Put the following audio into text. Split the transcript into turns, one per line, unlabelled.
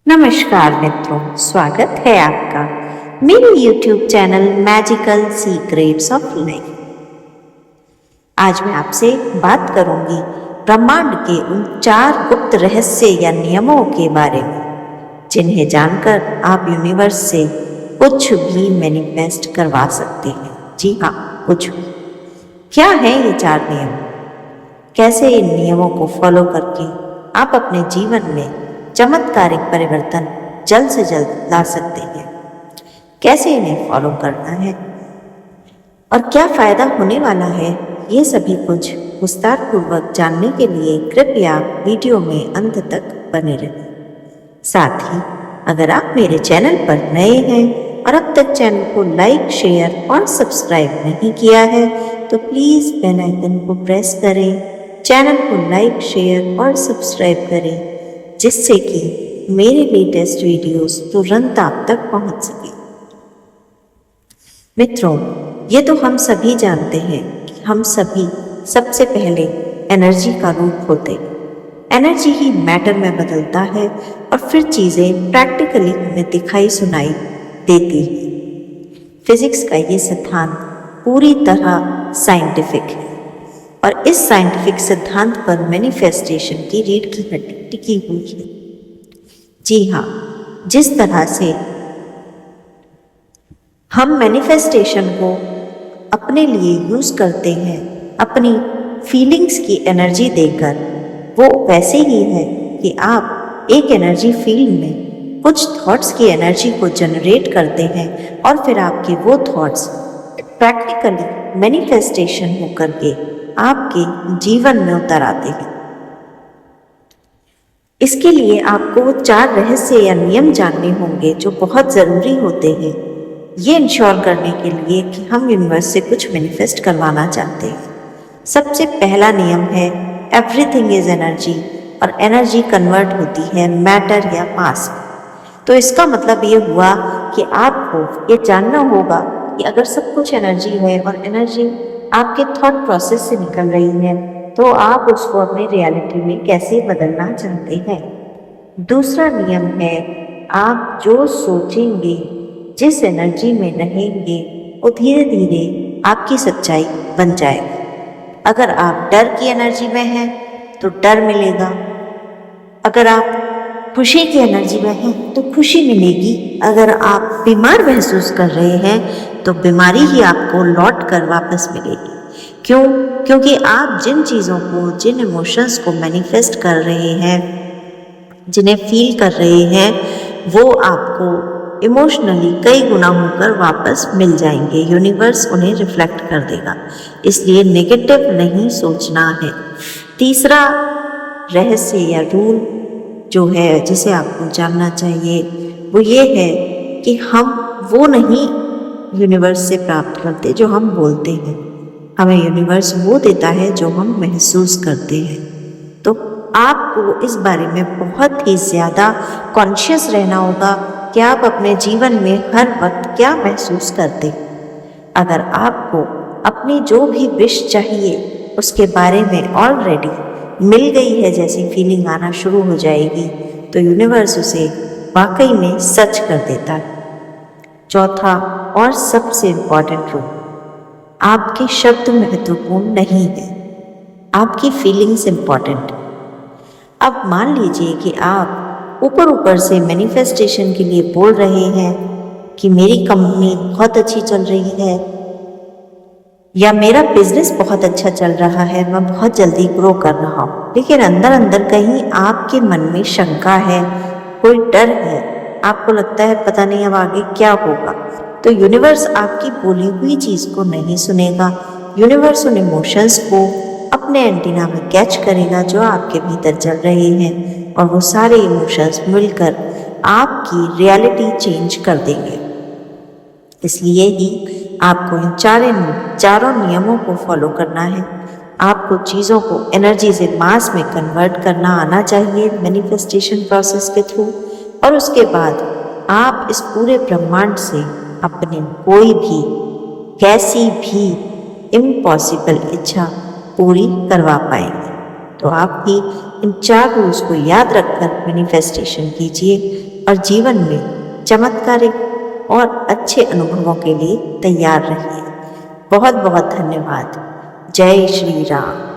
नमस्कार मित्रों, स्वागत है आपका मेरे YouTube channel magical secrets of life. आज मैं आपसे बात करूंगी ब्रह्मांड के उन 4 गुप्त रहस्य या नियमों के बारे में जिन्हें जानकर आप यूनिवर्स से कुछ भी मैनिफेस्ट करवा सकते हैं। जी हाँ, कुछ भी। क्या है ये 4 नियम? कैसे इन नियमों को फॉलो करके आप अपने जीवन में चमत्कारिक परिवर्तन जल्द से जल्द ला सकते हैं? कैसे इन्हें फॉलो करना है और क्या फायदा होने वाला है, ये सभी कुछ विस्तार पूर्वक जानने के लिए कृपया वीडियो में अंत तक बने रहें। साथ ही अगर आप मेरे चैनल पर नए हैं और अब तक चैनल को लाइक, शेयर और सब्सक्राइब नहीं किया है तो प्लीज़ बेल आइकन को प्रेस करें, चैनल को लाइक, शेयर और सब्सक्राइब करें जिससे कि मेरे लेटेस्ट वीडियोस तुरंत आप तक पहुंच सके। मित्रों, ये तो हम सभी जानते हैं कि हम सभी सबसे पहले एनर्जी का रूप होते हैं। एनर्जी ही मैटर में बदलता है और फिर चीज़ें प्रैक्टिकली हमें दिखाई सुनाई देती हैं। फिजिक्स का ये सिद्धांत पूरी तरह साइंटिफिक है और इस साइंटिफिक सिद्धांत पर मैनिफेस्टेशन की रीढ़ की हड्डी टिकी हुई है। जी हाँ, जिस तरह से हम मैनिफेस्टेशन को अपने लिए यूज करते हैं अपनी फीलिंग्स की एनर्जी देकर, वो वैसे ही है कि आप एक एनर्जी फील्ड में कुछ थॉट्स की एनर्जी को जनरेट करते हैं और फिर आपके वो थॉट्स प्रैक्टिकली मैनिफेस्टेशन होकर के आपके जीवन में उतर आते हैं। इसके लिए आपको वो 4 रहस्य या नियम जानने होंगे जो बहुत ज़रूरी होते हैं ये इंश्योर करने के लिए कि हम यूनिवर्स से कुछ मैनिफेस्ट करवाना चाहते हैं। सबसे पहला नियम है एवरीथिंग इज एनर्जी और एनर्जी कन्वर्ट होती है मैटर या मास में। तो इसका मतलब ये हुआ कि आपको ये जानना होगा कि अगर सब कुछ एनर्जी है और एनर्जी आपके थॉट प्रोसेस से निकल रही है तो आप उसको अपनी रियलिटी में कैसे बदलना चाहते हैं। दूसरा नियम है आप जो सोचेंगे, जिस एनर्जी में रहेंगे, वो धीरे धीरे आपकी सच्चाई बन जाएगी। अगर आप डर की एनर्जी में हैं तो डर मिलेगा, अगर आप खुशी की एनर्जी में हैं तो खुशी मिलेगी, अगर आप बीमार महसूस कर रहे हैं तो बीमारी ही आपको लौट कर वापस मिलेगी। क्यों? क्योंकि आप जिन चीज़ों को, जिन इमोशंस को मैनिफेस्ट कर रहे हैं, जिन्हें फील कर रहे हैं, वो आपको इमोशनली कई गुना होकर वापस मिल जाएंगे। यूनिवर्स उन्हें रिफ्लेक्ट कर देगा, इसलिए नेगेटिव नहीं सोचना है। तीसरा रहस्य या रूल जो है जिसे आपको जानना चाहिए वो ये है कि हम वो नहीं यूनिवर्स से प्राप्त करते जो हम बोलते हैं, हमें यूनिवर्स वो देता है जो हम महसूस करते हैं। तो आपको इस बारे में बहुत ही ज़्यादा कॉन्शियस रहना होगा कि आप अपने जीवन में हर वक्त क्या महसूस करते हैं। अगर आपको अपनी जो भी विश चाहिए उसके बारे में ऑलरेडी मिल गई है जैसी फीलिंग आना शुरू हो जाएगी तो यूनिवर्स उसे वाकई में सच कर देता है। चौथा और सबसे इम्पॉर्टेंट रूल, आपके शब्द महत्वपूर्ण नहीं है, आपकी फीलिंग्स इम्पॉर्टेंट। अब मान लीजिए कि आप ऊपर से मैनिफेस्टेशन के लिए बोल रहे हैं कि मेरी कंपनी बहुत अच्छी चल रही है या मेरा बिजनेस बहुत अच्छा चल रहा है, मैं बहुत जल्दी ग्रो कर रहा हूँ, लेकिन अंदर अंदर कहीं आपके मन में शंका है, कोई डर है, आपको लगता है पता नहीं अब आगे क्या होगा। तो यूनिवर्स आपकी बोली हुई चीज़ को नहीं सुनेगा। यूनिवर्स उन इमोशंस को अपने एंटीना में कैच करेगा जो आपके भीतर चल रहे हैं और वो सारे इमोशंस मिलकर आपकी रियलिटी चेंज कर देंगे। इसलिए ही आपको इन चारों नियमों को फॉलो करना है। आपको चीज़ों को एनर्जी से मास में कन्वर्ट करना आना चाहिए मैनिफेस्टेशन प्रोसेस के थ्रू, और उसके बाद आप इस पूरे ब्रह्मांड से अपनी कोई भी कैसी भी इम्पॉसिबल इच्छा पूरी करवा पाएंगे। तो आप भी इन 4 रूल्स को याद रखकर मैनिफेस्टेशन कीजिए और जीवन में चमत्कारिक और अच्छे अनुभवों के लिए तैयार रहिए। बहुत बहुत धन्यवाद। जय श्री राम।